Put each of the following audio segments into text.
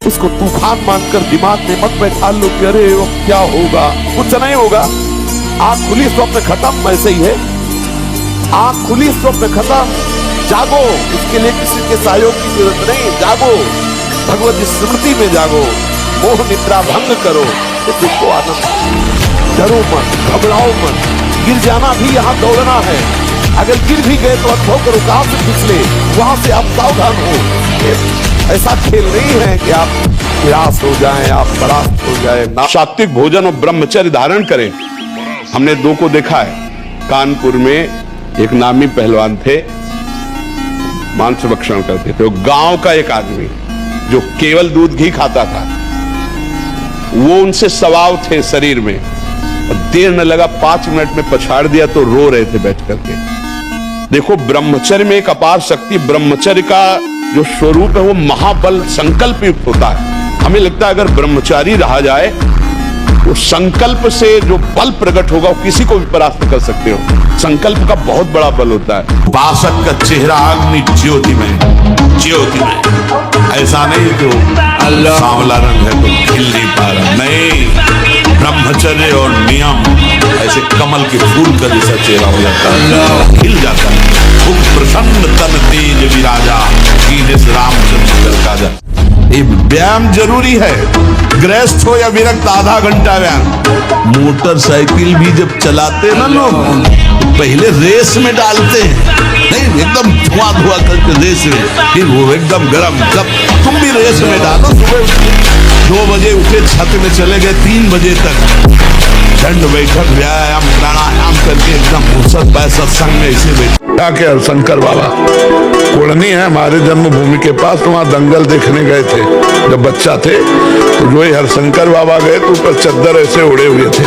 उसको तूफान मानकर दिमाग में मत बैठा लो कि अरे वो क्या होगा, कुछ नहीं होगा। आंख खुली स्वप्न खत्म, ऐसे ही है। आंख खुली स्वप्न खत्म, जागो। इसके लिए किसी के सहयोग की जरूरत नहीं, जागो, भगवत स्मृति में जागो, मोह निद्रा भंग करो, देखो आनंद। डरो मत, घबराओ मत, गिर जाना भी यहाँ दौड़ना है। अगर गिर भी गए तो ठोकर कहां से फिसले, वहां से आप सावधान हो। ऐसा खेल नहीं है कि आप निराश हो जाएं, आप परास्त हो जाएं। सात्विक भोजन और ब्रह्मचर्य धारण करें। हमने दो को देखा है। कानपुर में एक नामी पहलवान थे, मांस भक्षण करते थे। गांव का एक आदमी जो केवल दूध घी खाता था, वो उनसे सवाव थे शरीर में। और देर न लगा, 5 मिनट में पछाड़ दिया तो रो रहे थे बैठ करके। देखो, ब्रह्मचर्य में एक अपार शक्ति, ब्रह्मचर्य का जो स्वरूप है वो महाबल संकल्प युक्त होता है। हमें लगता है अगर ब्रह्मचारी रहा जाए तो संकल्प से जो बल प्रकट होगा वो किसी को भी परास्त कर सकते हो। संकल्प का बहुत बड़ा बल होता है। उपासक का चेहरा अग्नि ज्योति में, ज्योति में। ऐसा नहीं तो सांवला रंग है तो खिल नहीं पा रहा, नहीं। ब्रह्मचर्य और नियम ऐसे कमल के फूल का जैसा चेहरा हो जाता है, खिल जाता है। खूब प्रसन्न तन तेज विराजा, कीनेस रामचंद्र काजा। ये व्यायाम जरूरी है, गृहस्थ हो या विरक्त, आधा घंटा व्यायाम। मोटरसाइकिल भी जब चलाते ना लोग, पहले रेस में डालते हैं, नहीं एकदम धुआं धुआं करके रेस में, फिर वो एकदम गर्म। जब तुम भी रेस में डालो, सुबह 2 बजे उठे, छत में चले गए 3 बजे तक, दंड बैठक व्यायाम प्राणायाम करके एकदम फुर्सत पाए सत्संग में ऐसे बैठे। क्या क्या शंकर बाबा कोड़नी है हमारे जन्मभूमि के पास, वहाँ दंगल देखने गए थे जब बच्चा थे। तो जो ही हरशंकर बाबा गए तो ऊपर चद्दर ऐसे उड़े हुए थे।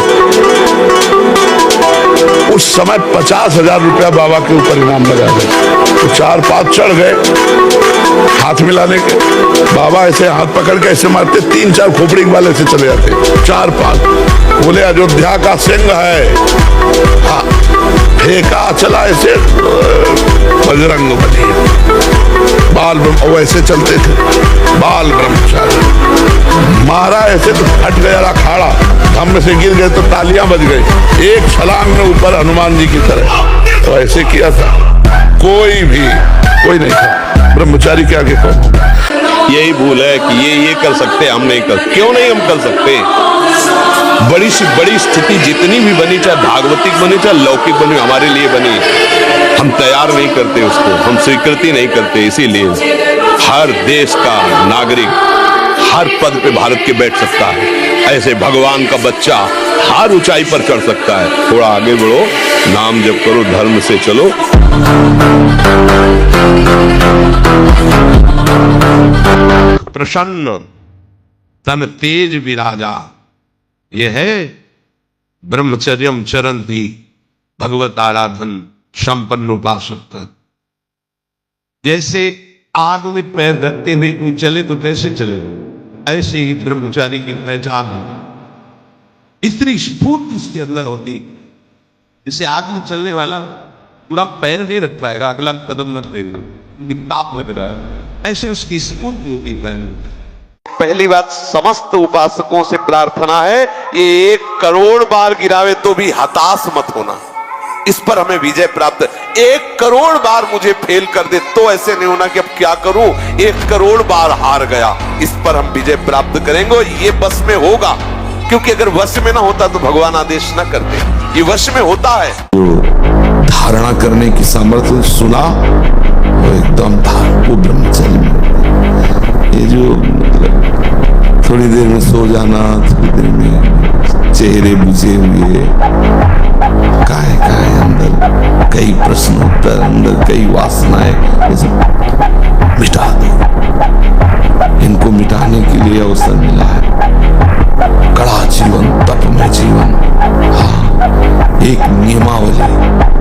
उस समय 50,000 रुपया बाबा के ऊपर इनाम लगा गए। तो 4-5 चढ़ गए हाथ मिलाने के। बाबा ऐसे हाथ पकड़ के ऐसे मारते, 3-4 खोपड़ी वाले से चले जाते। 4-5 बोले अयोध्या का सिंह है, हाँ, फेंका चला ऐसे, बजरंग बली। बाल ब्रह्म वैसे चलते थे, बाल ब्रह्मचारी। मारा ऐसे तो फट गया अखाड़ा, हम में से गिर गए तो तालियां बज गई। एक छलांग में ऊपर हनुमान जी की तरह, तो ऐसे किया था। कोई नहीं था ब्रह्मचारी के आगे कौन होगा। यही भूल है कि ये कर सकते, हम नहीं कर। क्यों नहीं हम कर सकते? बड़ी से बड़ी स्थिति जितनी भी बनी, चाहे भागवतिक बनी चाहे लौकिक बनी, हमारे लिए बनी, हम तैयार नहीं करते उसको, हम स्वीकृति नहीं करते। इसीलिए हर देश का नागरिक हर पद पे भारत के बैठ सकता है, ऐसे भगवान का बच्चा हर ऊंचाई पर चढ़ सकता है। थोड़ा आगे बढ़ो, नाम जप करो, धर्म से चलो। प्रसन्न तन तेज विराजा, यह है ब्रह्मचर्यम चरंती भगवत आराधन संपन्न उपासक। जैसे आग में पैर रखते हुए कोई चले तो कैसे चले, ऐसे ही ब्रह्मचारी की पहचान इतनी स्फूर्त उसके अंदर होती, जिसे आग में चलने वाला पूरा पैर नहीं रख पाएगा, अगला कदम न देगा, लग रहा है, ऐसे उसकी स्फूर्ति होती है। पहली बात, समस्त उपासकों से प्रार्थना है, ये 1 करोड़ बार गिरावे तो भी हताश मत होना। इस पर हमें विजय प्राप्त। 1 करोड़ बार मुझे फेल कर दे तो ऐसे नहीं होना कि अब क्या करूं, 1 करोड़ बार हार गया। इस पर हम विजय प्राप्त करेंगे। ये बस में होगा, क्योंकि अगर वश में ना होता तो भगवान आदेश ना करते, ये वश में होता है। धारणा करने की सामर्थ्य सुना, वो एकदम वो ब्रह्मचर्य में। ये जो मतलब थोड़ी देर में सो जाना, थोड़ी देर में चेहरे बुझे हुए, काय अंदर कई प्रश्न उत्तर, अंदर कई वासनाएं, ये सब मिटा दो। इनको मिटाने के लिए अवसर मिला है। कड़ा जीवन, तपमय जीवन। हाँ, एक नियमावली,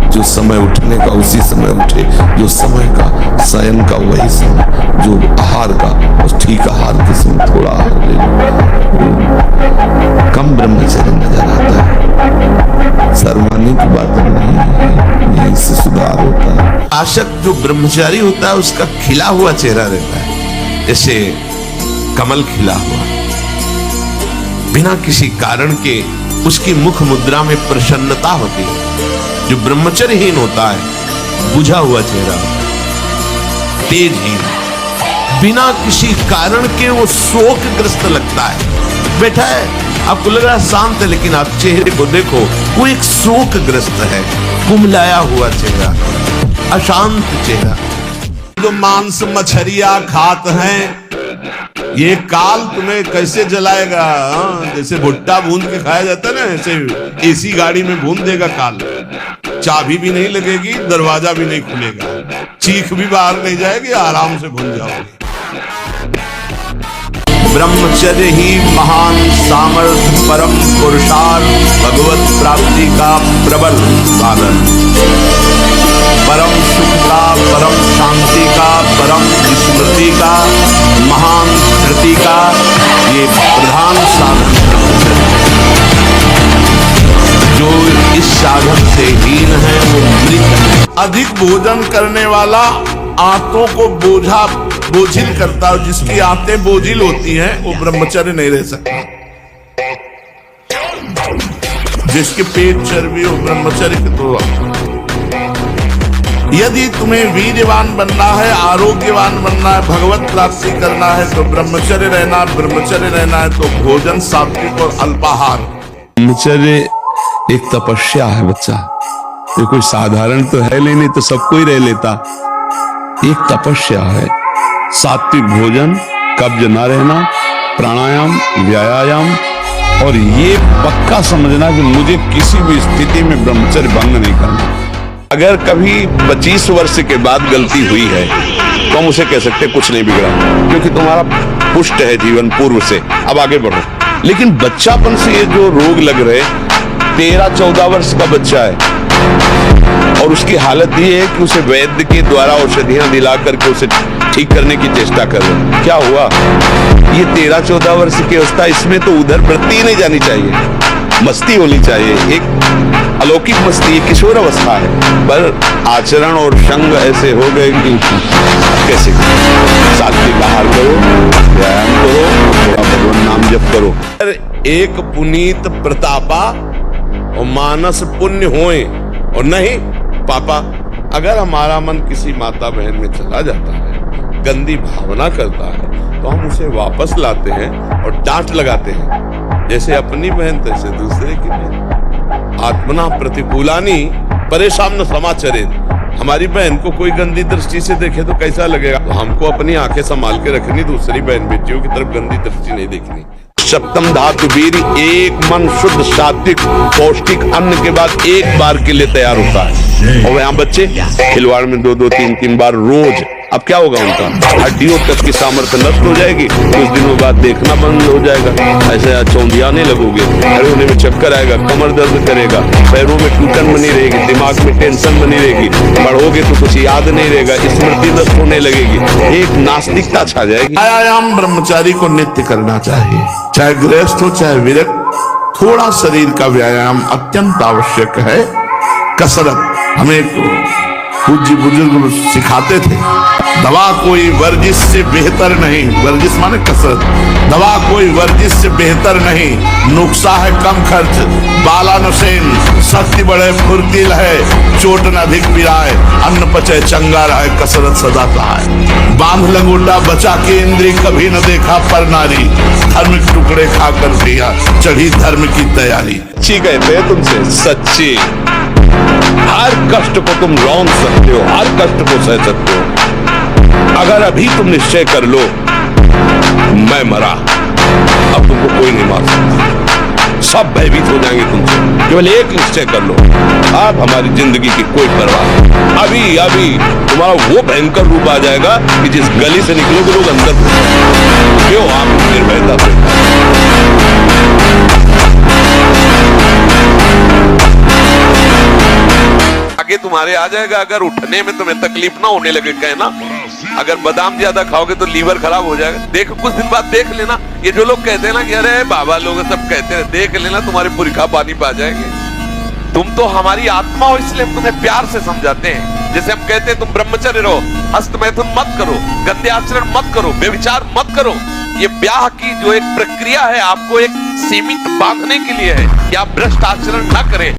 जो समय उठने का उसी समय उठे, जो समय का शयन का वही समय, जो आहार का उस ठीक आहार के समय थोड़ा आहार ले लो। कम ब्रह्मचर्य नजर आता है, सर्वानी की बात नहीं है, इससे सुधार होता है। आशक जो ब्रह्मचारी होता है उसका खिला हुआ चेहरा रहता है। जैसे कमल खिला हुआ, बिना किसी कारण के उसकी मुख मुद्रा में प्रसन्नता होती है। जो ब्रह्मचर्यहीन होता है बुझा हुआ चेहरा होता है, तेजहीन, बिना किसी कारण के वो शोकग्रस्त लगता है। बैठा है, आपको लग रहा है शांत है, लेकिन आप चेहरे को देखो, वो एक शोकग्रस्त है, कुमलाया हुआ चेहरा, अशांत चेहरा। जो मांस मछरिया खात हैं, ये काल तुम्हें कैसे जलाएगा? जैसे भुट्टा भून के खाया जाता है ना, ऐसे एसी गाड़ी में भून देगा काल। चाबी भी नहीं लगेगी, दरवाजा भी नहीं खुलेगा, चीख भी बाहर नहीं जाएगी, आराम से भून जाओगे। ब्रह्मचर्य ही महान सामर्थ्य, परम पुरुषार्थ, भगवत प्राप्ति का प्रबल साधन, परम सुख का, परम शांति का, परम स्मृति का, महान धृति का ये प्रधान साधन जो इस साधन से हीन है वो मृत है। अधिक भोजन करने वाला आंतों को बोझिल करता है। जिसकी आंतें बोझिल होती हैं वो ब्रह्मचर्य नहीं रह सकता। जिसके पेट चर्बी हो ब्रह्मचर्य के तो। यदि तुम्हें वीर्यवान बनना है, आरोग्यवान बनना है, भगवत प्राप्ति करना है तो ब्रह्मचर्य रहना। ब्रह्मचर्य रहना है तो भोजन सात्विक और अल्पाहार। ब्रह्मचर्य एक तपस्या है बच्चा, ये कोई साधारण तो है नहीं तो सब कोई रह लेता। एक तपस्या है। सात्विक भोजन, कब्ज न रहना, प्राणायाम, व्यायाम, और ये पक्का समझना कि मुझे किसी भी स्थिति में ब्रह्मचर्य भंग नहीं करना। अगर कभी 25 वर्ष के बाद गलती हुई है तो हम उसे कह सकते कुछ नहीं बिगड़ा, क्योंकि तुम्हारा पुष्ट है जीवन पूर्व से, अब आगे बढ़ो। लेकिन बच्चापन से ये जो रोग लग रहे, 13-14 वर्ष का बच्चा है और उसकी हालत ये है कि उसे वैद्य के द्वारा औषधियां दिला करके उसे ठीक करने की चेष्टा कर रहे। क्या हुआ? ये 13-14 वर्ष की अवस्था, इसमें तो उधर वृत्ति ही नहीं जानी चाहिए, मस्ती होनी चाहिए, एक अलौकिक मस्ती, एक किशोर अवस्था है। पर आचरण और संग ऐसे हो गए कि कैसे? सात्विक आहार करो, व्यायाम करो, थोड़ा भगवान नाम जप करो। एक पुनीत प्रतापा और मानस पुण्य होए, और नहीं पापा। अगर हमारा मन किसी माता बहन में चला जाता है, गंदी भावना करता है, तो हम उसे वापस लाते हैं और डांट लगाते हैं। जैसे अपनी बहन तैसे दूसरे की बहन। आत्मना प्रतिकूलानी परेशान न समाचरित। हमारी बहन को कोई गंदी दृष्टि से देखे तो कैसा लगेगा? तो हमको अपनी आंखें संभाल के रखनी, दूसरी बहन बेटियों की तरफ गंदी दृष्टि नहीं देखनी। सप्तम धातु वीर, एक मन शुद्ध सात्विक पौष्टिक अन्न के बाद एक बार के लिए तैयार होता है। और यहाँ बच्चे खिलवाड़ में 2-2, 3-3 बार रोज। अब क्या होगा? उनका हड्डियों तक की सामर्थ्य नष्ट हो जाएगी, कुछ दिनों बाद देखना बंद हो जाएगा, ऐसे चौंधियाने लगोगे, खड़े होने में चक्कर आएगा, कमर दर्द करेगा, पैरों में टूटन बनी रहेगी, दिमाग में टेंशन बनी रहेगी, पढ़ोगे तो कुछ याद नहीं रहेगा, स्मृति नष्ट होने लगेगी, एक नास्तिकता छा जाएगी। व्यायाम ब्रह्मचारी को नित्य करना चाहिए, चाहे गृहस्थ हो चाहे विरक्त। थोड़ा शरीर का व्यायाम अत्यंत आवश्यक है। कसरत हमें पूज्य बुजुर्ग सिखाते थे, दवा कोई वर्जिश से बेहतर नहीं। वर्जिश माने कसरत। दवा कोई वर्जिश से बेहतर नहीं, नुक्सा है कम खर्च, बाला नशेन, शक्ति बढ़े फुर्तिल है, चोट न अधिक पिराए, अन्न पचे चंगा रहे, कसरत सदा सहाय। बांध लंगोटा बचा के इंद्री, कभी न देखा पर नारी, धर्म के टुकड़े खाकर दिया, चढ़ी धर्म की तैयारी। अच्छी कहते हैं तुमसे, सच्ची। हर कष्ट को तुम रौंद सकते हो, हर कष्ट को सह सकते हो। अगर अभी तुम निश्चय कर लो मैं मरा, अब तुमको कोई नहीं मार सकता, सब भयभीत हो जाएंगे तुमसे। केवल एक निश्चय कर लो, अब हमारी जिंदगी की कोई परवाह नहीं। अभी अभी तुम्हारा वो भयंकर रूप आ जाएगा कि जिस गली से निकलोगे लोग अंदर क्यों आप निर्भयता से। आगे तुम्हारे आ जाएगा, अगर उठने में तुम्हें तकलीफ ना होने लगे। कहना अगर बादाम ज्यादा खाओगे तो लीवर खराब हो जाएगा। देखो कुछ दिन बाद देख लेना, ये जो लोग कहते हैं ना कि अरे बाबा लोग सब कहते हैं, देख लेना तुम्हारे पुरखा पानी पा जाएंगे। तुम तो हमारी आत्मा हो, इसलिए हम तुम्हें प्यार से समझाते हैं। जैसे हम कहते हैं तुम ब्रह्मचर्य रहो, हस्त मैथुन मत करो, गंदे आचरण मत करो, व्यभिचार मत करो। ये ब्याह की जो एक प्रक्रिया है आपको एक सीमित बांधने के लिए है कि आप भ्रष्ट आचरण ना करें।